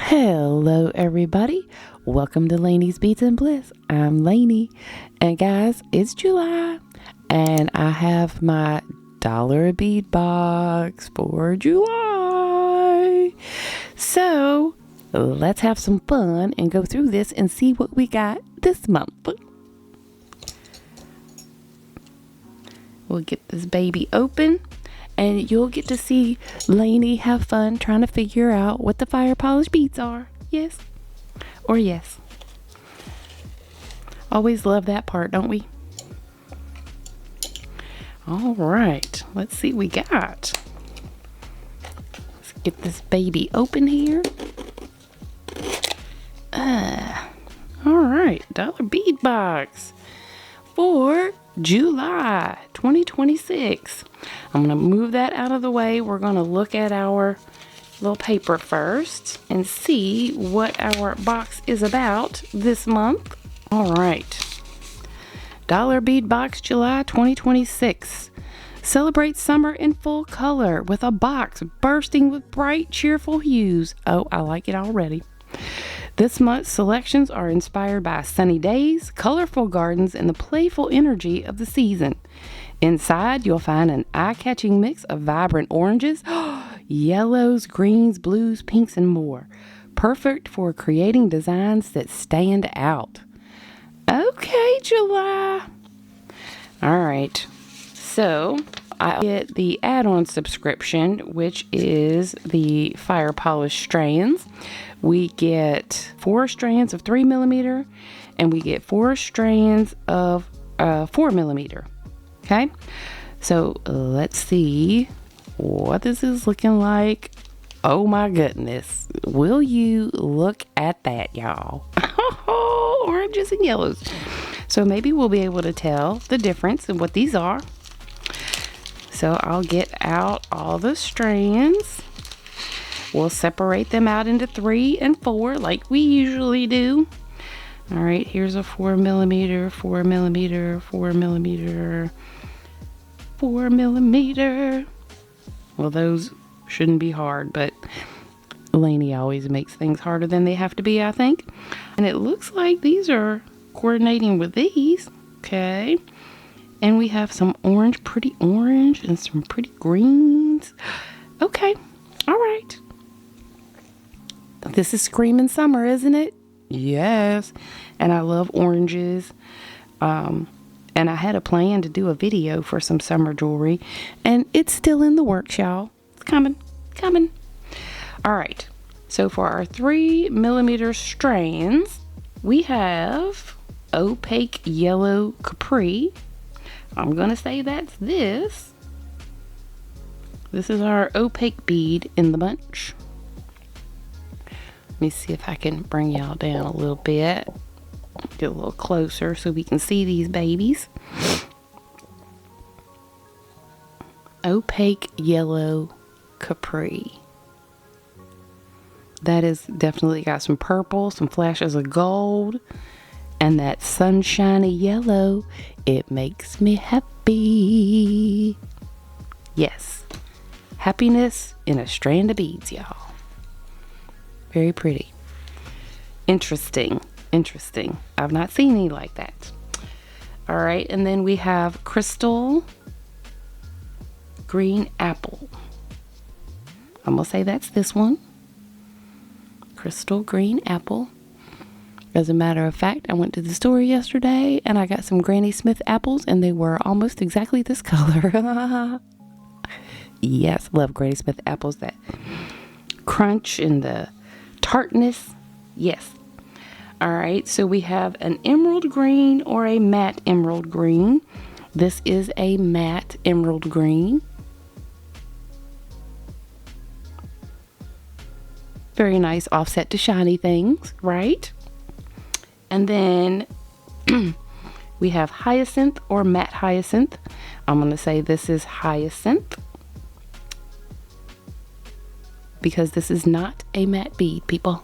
Hello everybody, welcome to Laney's Beads and Bliss. I'm Laney, and guys, it's July, and I have my dollar bead box for July. So let's have some fun and go through this and see what we got this month. We'll get this baby open, and you'll get to see Laney have fun trying to figure out what the fire polish beads are. Yes or yes. Always love that part, don't we? All right, let's see what we got. Let's get this baby open here. All right, dollar bead box for July 2026. I'm going to move that out of the way. We're going to look at our little paper first and see what our box is about this month. All right. Dollar Bead Box July 2026. Celebrate summer in full color with a box bursting with bright, cheerful hues. Oh, I like it already. This month's selections are inspired by sunny days, colorful gardens, and the playful energy of the season. Inside, you'll find an eye-catching mix of vibrant oranges, yellows, greens, blues, pinks, and more. Perfect for creating designs that stand out. Okay, July. All right. So, I get the add-on subscription, which is the fire polish strands. We get 4 strands of 3mm, and we get 4 strands of 4mm. Okay, so let's see what this is looking like. Oh my goodness, will you look at that, y'all? Oranges and yellows. So maybe we'll be able to tell the difference in what these are. So I'll get out all the strands. We'll separate them out into 3 and 4 like we usually do. All right, here's a 4mm, 4mm, 4mm, 4mm. Well, those shouldn't be hard, but Laney always makes things harder than they have to be, I think. And it looks like these are coordinating with these. Okay. And we have some orange, pretty orange, and some pretty greens. Okay. All right. This is screaming summer, isn't it? Yes. And I love oranges. And I had a plan to do a video for some summer jewelry, and it's still in the works, y'all. It's coming. All right. So for our 3mm strands, we have opaque yellow capri. I'm going to say that's this. This is our opaque bead in the bunch. Let me see if I can bring y'all down a little bit. Get a little closer so we can see these babies. Opaque yellow capri. That is definitely got some purple, some flashes of gold, and that sunshiny yellow. It makes me happy. Yes. Happiness in a strand of beads, y'all. Very pretty. Interesting. I've not seen any like that. All right, and then we have crystal green apple. I'm gonna say that's this one. Crystal green apple. As a matter of fact, I went to the store yesterday and I got some Granny Smith apples, and they were almost exactly this color. Yes, love Granny Smith apples. That crunch and the tartness. Yes. All right, so we have an emerald green or a matte emerald green. This is a matte emerald green. Very nice offset to shiny things, right? And then we have hyacinth or matte hyacinth. I'm going to say this is hyacinth, because this is not a matte bead, people.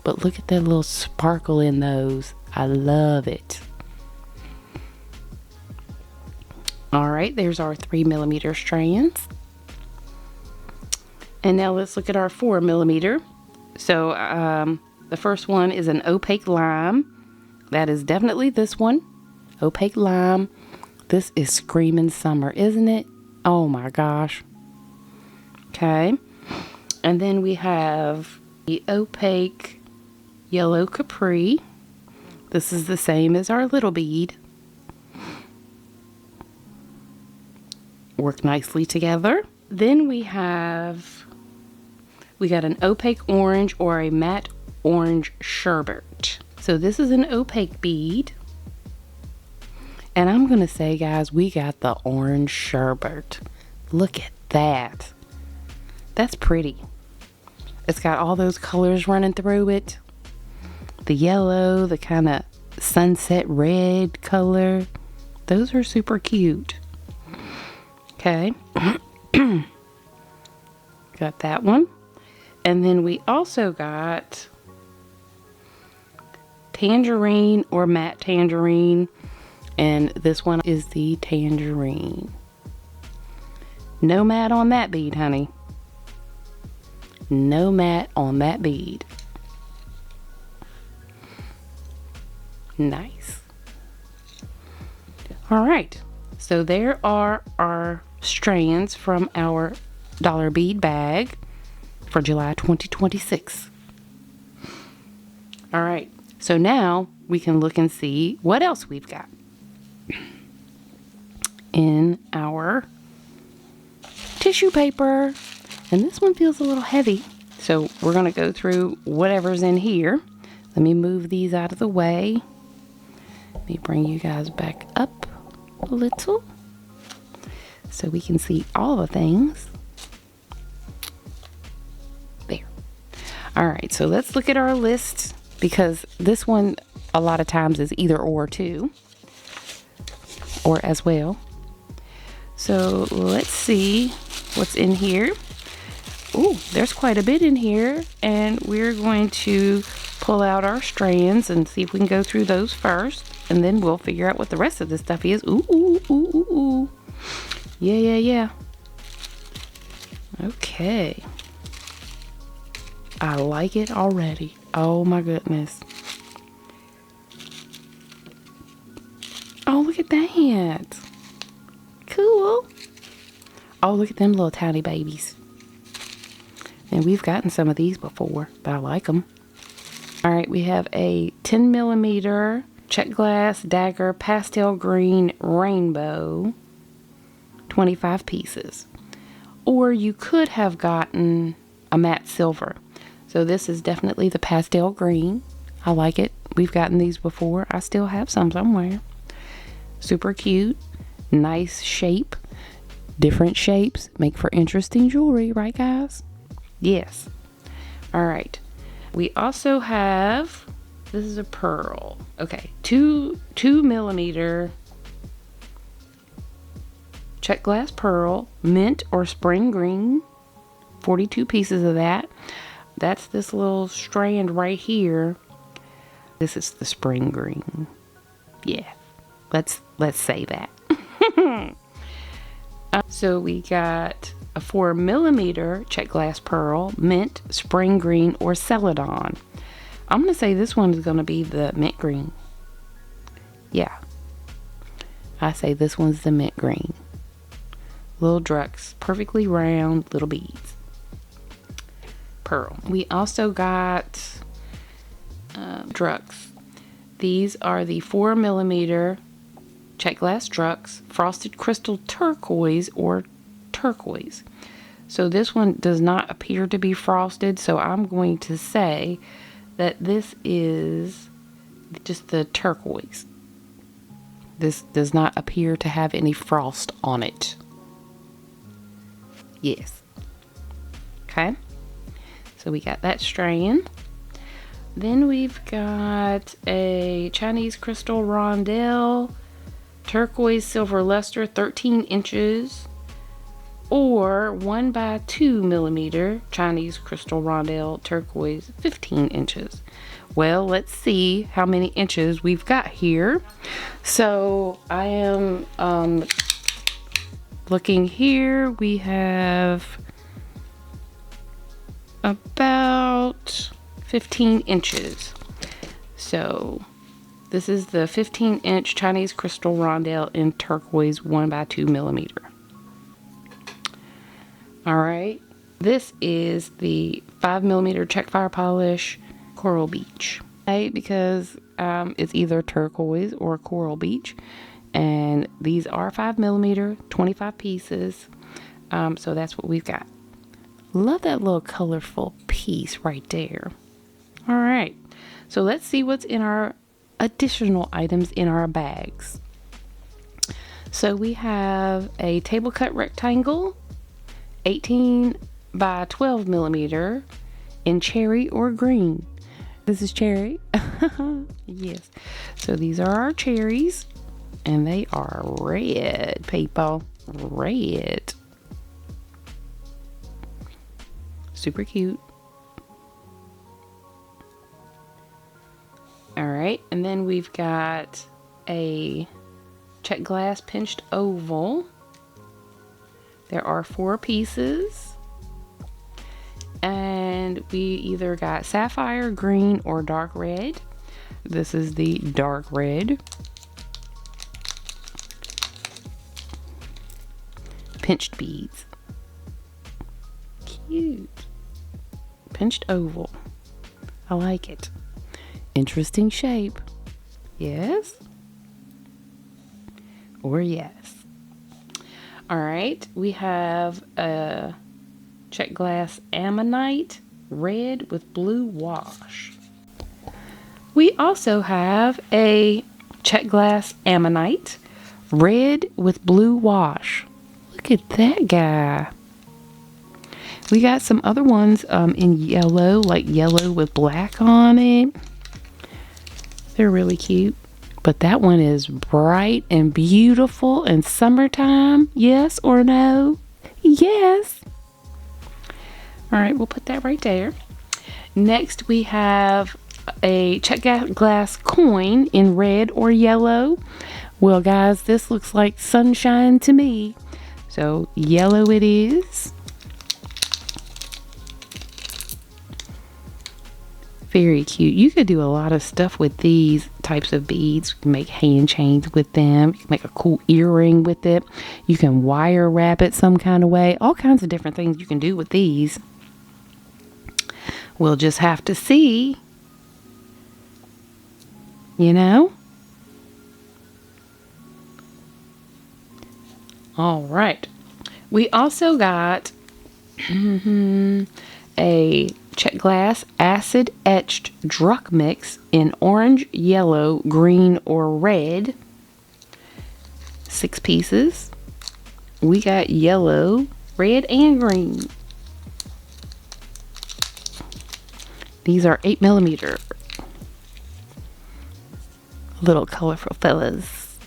But look at that little sparkle in those. I love it. All right, there's our 3mm strands. And now let's look at our 4mm. So the first one is an opaque lime. That is definitely this one. Opaque lime. This is screaming summer, isn't it? Oh my gosh. Okay. And then we have the opaque yellow capri. This is the same as our little bead. Work nicely together. Then we got an opaque orange or a matte orange sherbet. So this is an opaque bead. And I'm going to say, guys, we got the orange sherbet. Look at that. That's pretty. It's got all those colors running through it. The yellow, the kind of sunset red color. Those are super cute. Okay. Got that one. And then we also got tangerine or matte tangerine. And this one is the tangerine. No matte on that bead, honey. No matte on that bead. Nice. All right. So there are our strands from our dollar bead bag for July 2026. All right. So now we can look and see what else we've got in our tissue paper. And this one feels a little heavy. So we're going to go through whatever's in here. Let me move these out of the way. Let me bring you guys back up a little so we can see all the things. There. All right, so let's look at our list, because this one a lot of times is either or too, or as well. So let's see what's in here. Oh, there's quite a bit in here, and we're going to pull out our strands and see if we can go through those first, and then we'll figure out what the rest of this stuff is. Ooh, ooh, ooh, ooh, ooh. Yeah. Okay. I like it already. Oh my goodness. Oh, look at that. Cool. Oh, look at them little tiny babies. And we've gotten some of these before, but I like them. All right, we have a 10 millimeter Czech glass dagger pastel green rainbow, 25 pieces. Or you could have gotten a matte silver. So this is definitely the pastel green. I like it. We've gotten these before. I still have some somewhere. Super cute. Nice shape. Different shapes make for interesting jewelry, right guys? Yes. All right. We also have, this is a pearl. Okay, 2 millimeter Czech glass pearl, mint or spring green, 42 pieces of that. That's this little strand right here. This is the spring green. Yeah, let's say that. So we got a 4 millimeter Czech glass pearl, mint, spring green, or celadon. I'm going to say this one is going to be the mint green. Yeah. I say this one's the mint green. Little drucks, perfectly round little beads. Pearl. We also got drucks. These are the 4 millimeter Czech glass drucks, frosted crystal turquoise or turquoise. So this one does not appear to be frosted, so I'm going to say that this is just the turquoise. This does not appear to have any frost on it. Yes. Okay. So we got that strand. Then we've got a Chinese crystal rondelle, turquoise silver luster, 13 inches, or 1 by 2 millimeter Chinese crystal rondelle turquoise, 15 inches. Well, let's see how many inches we've got here. So I am looking here. We have about 15 inches. So this is the 15-inch Chinese crystal rondelle in turquoise 1x2 millimeter. All right, this is the 5 millimeter Czech fire polish Coral Beach. Right, because it's either turquoise or Coral Beach, and these are 5 millimeter, 25 pieces. So that's what we've got. Love that little colorful piece right there. All right, so let's see what's in our additional items in our bags. So we have a table cut rectangle, 18 by 12 millimeter in cherry or green. This is cherry. Yes. So these are our cherries, and they are red, people. Red. Super cute. All right, and then we've got a Czech glass pinched oval. There are 4 pieces, and we either got sapphire, green, or dark red. This is the dark red. Pinched beads. Cute. Pinched oval. I like it. Interesting shape. Yes? Or yes. All right, we have a Czech glass ammonite red with blue wash. We also have a Czech glass ammonite red with blue wash. Look at that guy. We got some other ones in yellow, like yellow with black on it. They're really cute. But that one is bright and beautiful and summertime. Yes or no? Yes. All right, we'll put that right there. Next, we have a Czech glass coin in red or yellow. Well, guys, this looks like sunshine to me. So yellow it is. Very cute. You could do a lot of stuff with these types of beads. You can make hand chains with them. You can make a cool earring with it. You can wire wrap it some kind of way. All kinds of different things you can do with these. We'll just have to see. You know? All right. We also got a Czech glass acid etched Druck mix in orange, yellow, green, or red. 6 pieces. We got yellow, red, and green. These are 8 millimeter. Little colorful fellas.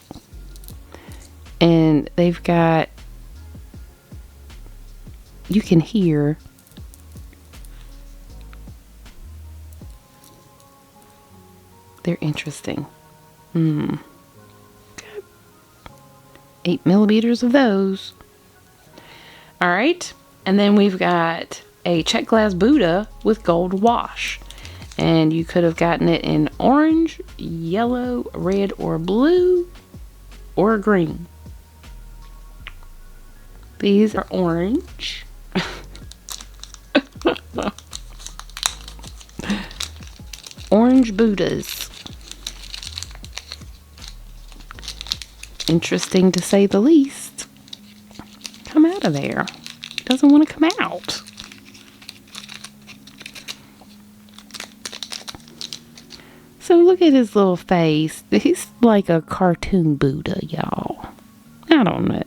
And they've got, you can hear they're interesting. 8 millimeters of those. All right. And then we've got a Czech glass Buddha with gold wash. And you could have gotten it in orange, yellow, red, or blue, or green. These are orange. Orange Buddhas. Interesting to say the least. Come out of there. Doesn't want to come out. So look at his little face. He's like a cartoon Buddha, y'all. I don't know.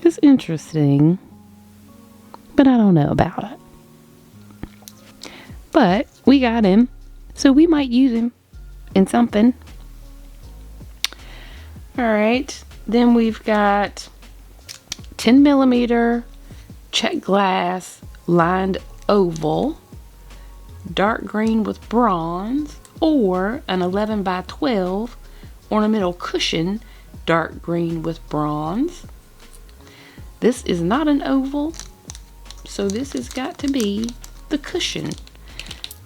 It's interesting, but I don't know about it. But we got him, so we might use him in something. All right, then we've got 10 millimeter Czech glass lined oval, dark green with bronze, or an 11 by 12 ornamental cushion, dark green with bronze. This is not an oval, So this has got to be the cushion.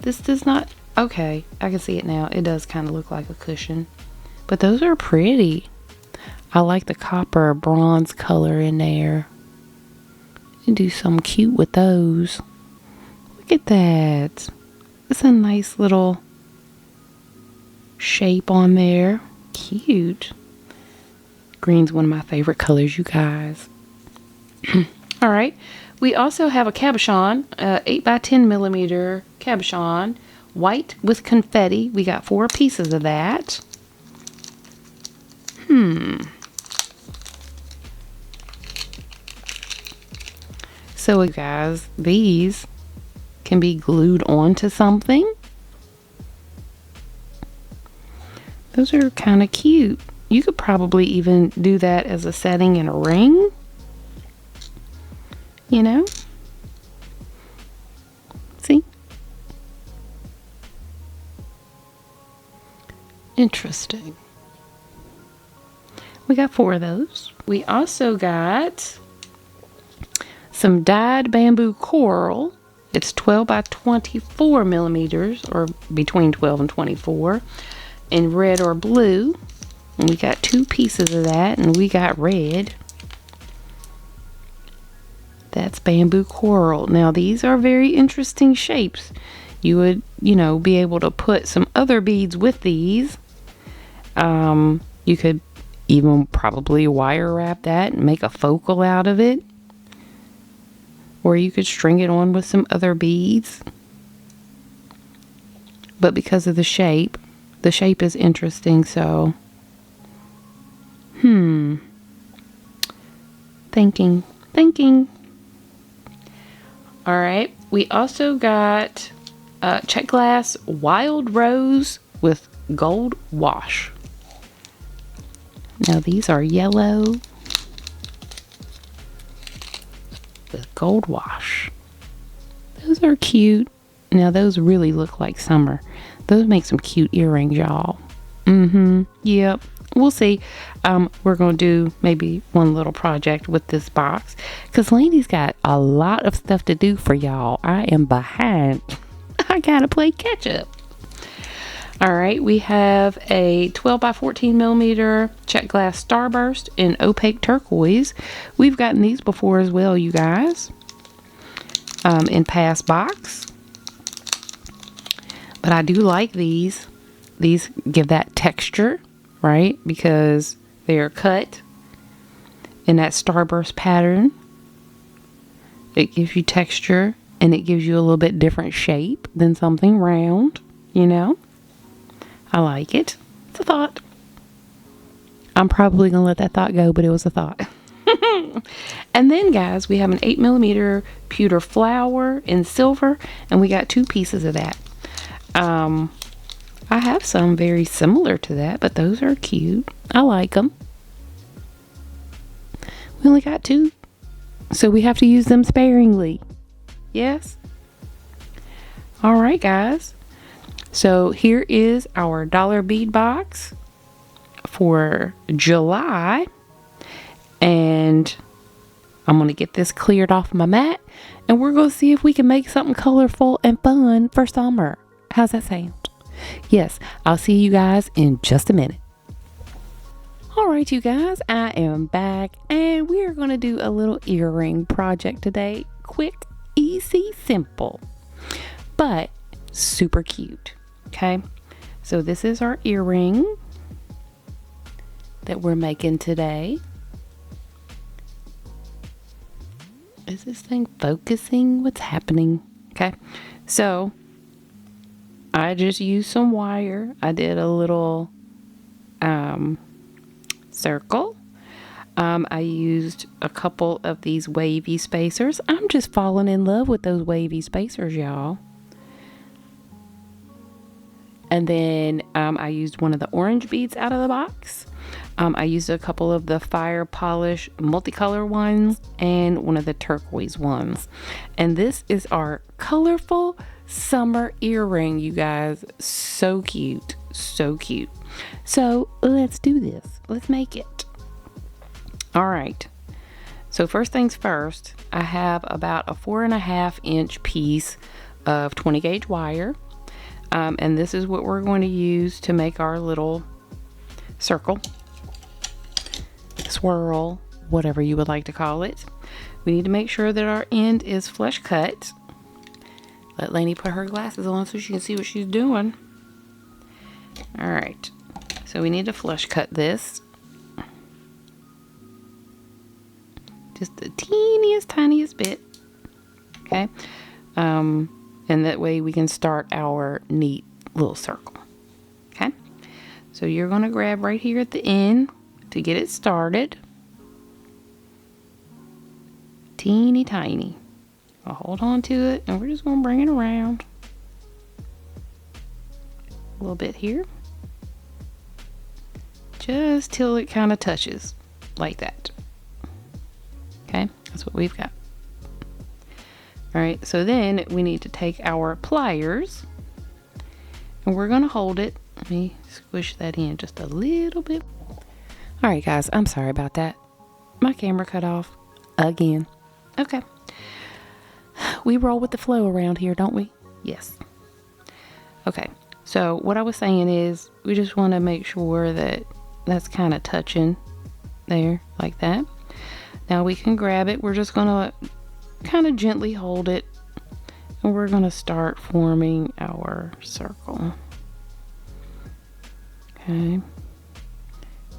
This does not, okay, I can see it now. It does kind of look like a cushion. But those are pretty. I like the copper bronze color in there. You can do something cute with those. Look at that. It's a nice little shape on there. Cute. Green's one of my favorite colors, you guys. All right. We also have a cabochon, 8 by 10 millimeter cabochon, white with confetti. We got 4 pieces of that. So guys, these can be glued onto something. Those are kind of cute. You could probably even do that as a setting in a ring. You know? See? Interesting. We got 4 of those. We also got some dyed bamboo coral. It's 12 by 24 millimeters, or between 12 and 24, in red or blue. And we got 2 pieces of that, and we got red. That's bamboo coral. Now these are very interesting shapes. You would, you know, be able to put some other beads with these. You could even probably wire wrap that and make a focal out of it. Or you could string it on with some other beads. But because of the shape is interesting, so thinking. All right, we also got Czech glass wild rose with gold wash. Now these are yellow with gold wash. Those are cute. Now those really look like summer. Those make some cute earrings, y'all. Yep. We'll see. We're going to do maybe one little project with this box, because Laney's got a lot of stuff to do for y'all. I am behind. I gotta play catch up. All right, we have a 12 by 14 millimeter Czech glass starburst in opaque turquoise. We've gotten these before as well, you guys, in past box. But I do like these. These give that texture, right? Because they are cut in that starburst pattern. It gives you texture, and it gives you a little bit different shape than something round, you know? I like it. It's a thought. I'm probably going to let that thought go, but it was a thought. And then, guys, we have an 8 millimeter pewter flower in silver, and we got 2 pieces of that. I have some very similar to that, but those are cute. I like them. We only got 2, so we have to use them sparingly. Yes? All right, guys. So here is our dollar bead box for July, and I'm going to get this cleared off my mat, and we're going to see if we can make something colorful and fun for summer. How's that sound? Yes, I'll see you guys in just a minute. All right, you guys, I am back, and we are going to do a little earring project today. Quick, easy, simple, but super cute. Okay, so this is our earring that we're making today. Is this thing focusing? What's happening? Okay, so I just used some wire. I did a little circle. I used a couple of these wavy spacers. I'm just falling in love with those wavy spacers, y'all. And then I used one of the orange beads out of the box. I used a couple of the fire polish multicolor ones and one of the turquoise ones. And this is our colorful summer earring, you guys. So cute. So cute. So let's do this. Let's make it. All right. So first things first, I have about a 4.5-inch piece of 20 gauge wire. And this is what we're going to use to make our little circle, swirl, whatever you would like to call it. We need to make sure that our end is flush cut. Let Laney put her glasses on so she can see what she's doing. All right, so we need to flush cut this. Just the teeniest, tiniest bit, okay? And that way we can start our neat little circle, okay? So you're gonna grab right here at the end to get it started. Teeny tiny. I'll hold on to it and we're just gonna bring it around. A little bit here. Just till it kind of touches like that. Okay, that's what we've got. All right, so then we need to take our pliers and we're gonna hold it. Let me squish that in just a little bit. All right, guys, I'm sorry about that. My camera cut off again. Okay. We roll with the flow around here, don't we? Yes. Okay, so what I was saying is we just want to make sure that that's kind of touching there like that. Now we can grab it. We're just gonna kind of gently hold it and we're gonna start forming our circle. Okay,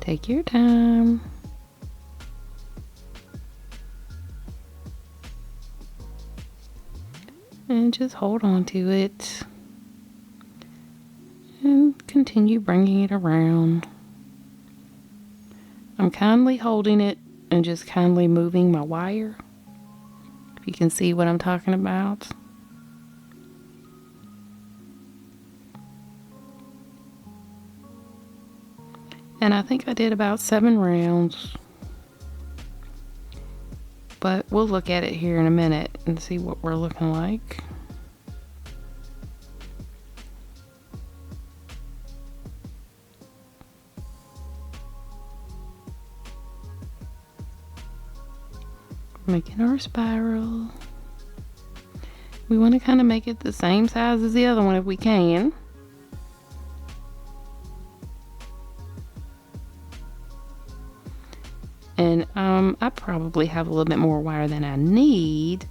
take your time. And just hold on to it and continue bringing it around. I'm kindly holding it and just kindly moving my wire, if you can see what I'm talking about. And I think I did about 7 rounds, but we'll look at it here in a minute and see what we're looking like. Making our spiral. We want to kind of make it the same size as the other one if we can. And I probably have a little bit more wire than I need.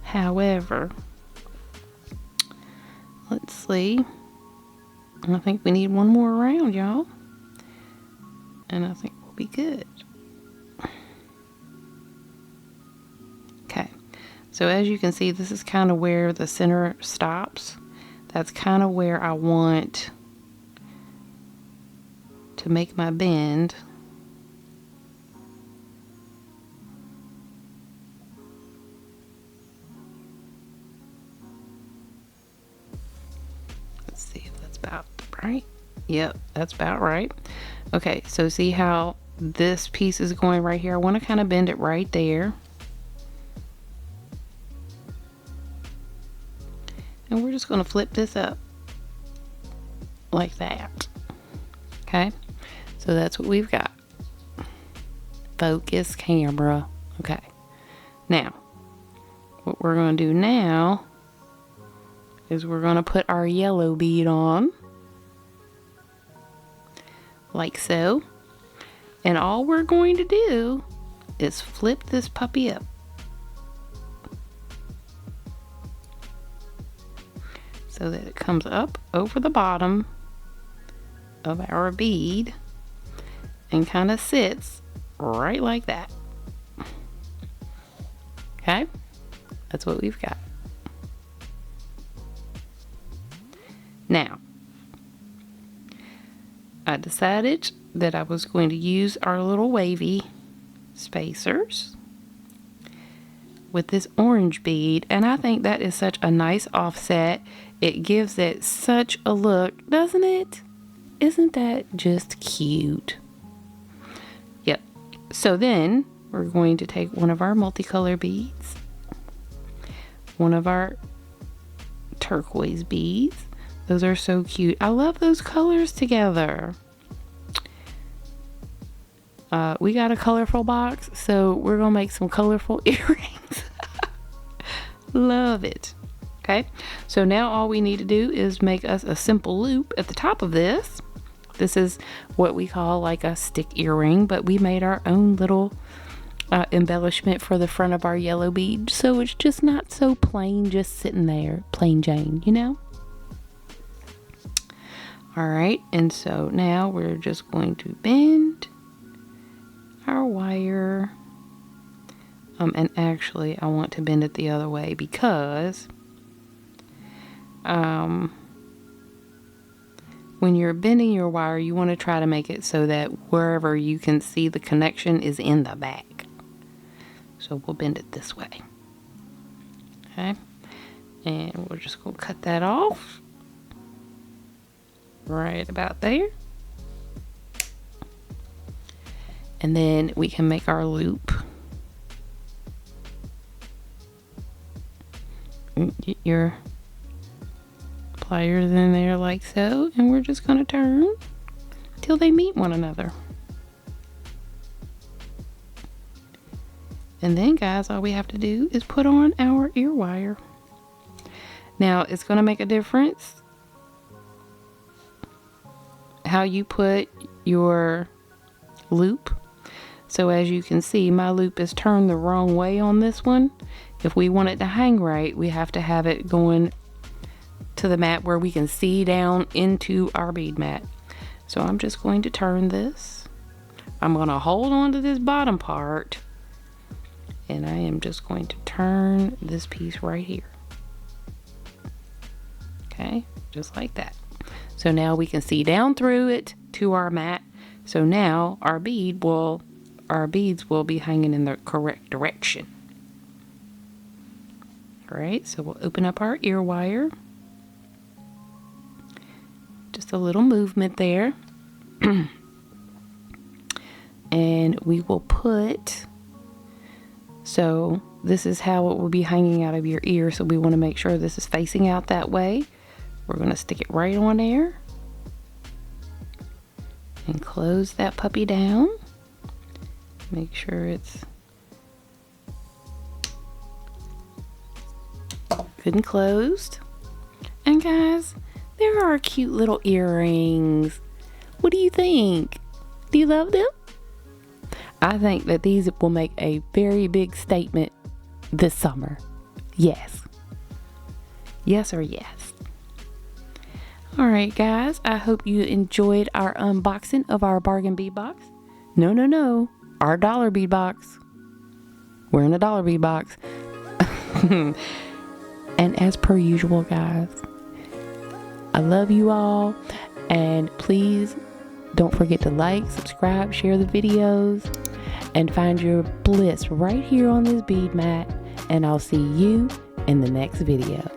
However, let's see. I think we need one more round, y'all. And I think we'll be good. Okay, so as you can see, this is kind of where the center stops. That's kind of where I want to make my bend. Let's see if that's about right. Yep, that's about right. Okay, so see how this piece is going right here? I want to kind of bend it right there. And we're just going to flip this up like that. Okay, so that's what we've got. Focus camera. Okay, now what we're going to do now is we're going to put our yellow bead on like so, and all we're going to do is flip this puppy up. So that it comes up over the bottom of our bead and kind of sits right like that. Okay, that's what we've got. Now, I decided that I was going to use our little wavy spacers with this orange bead, and I think that is such a nice offset. It gives it such a look, doesn't it? Isn't that just cute? Yep. So then we're going to take one of our multicolor beads, one of our turquoise beads. Those are so cute. I love those colors together. we got a colorful box, so we're gonna make some colorful earrings. Love it. Okay, so now all we need to do is make us a simple loop at the top of this. This is what we call like a stick earring, but we made our own little embellishment for the front of our yellow bead, so it's just not so plain, just sitting there, plain Jane, you know? All right, and so now we're just going to bend our wire. And actually, I want to bend it the other way because when you're bending your wire, you want to try to make it so that wherever you can see the connection is in the back. So we'll bend it this way. Okay, and we're just going to cut that off right about there. And then we can make our loop. Get your pliers in there like so, and we're just going to turn till they meet one another. And then, guys, all we have to do is put on our ear wire. Now, it's going to make a difference how you put your loop. So as you can see, my loop is turned the wrong way on this one. If we want it to hang right, we have to have it going to the mat where we can see down into our bead mat. So I'm just going to turn this. I'm going to hold on to this bottom part, and I am just going to turn this piece right here. Okay, just like that. So now we can see down through it to our mat. So now our beads will be hanging in the correct direction. All right, so we'll open up our ear wire. Just a little movement there. And we will put, so this is how it will be hanging out of your ear. So we want to make sure this is facing out that way. We're going to stick it right on there and close that puppy down. Make sure it's good and closed. And guys, there are cute little earrings. What do you think? Do you love them? I think that these will make a very big statement this summer. Yes. Yes or yes. All right, guys. I hope you enjoyed our unboxing of our bargain bead box. No. Our dollar bead box. We're in a dollar bead box. And as per usual, guys, I love you all. And please don't forget to like, subscribe, share the videos, and find your bliss right here on this bead mat. And I'll see you in the next video.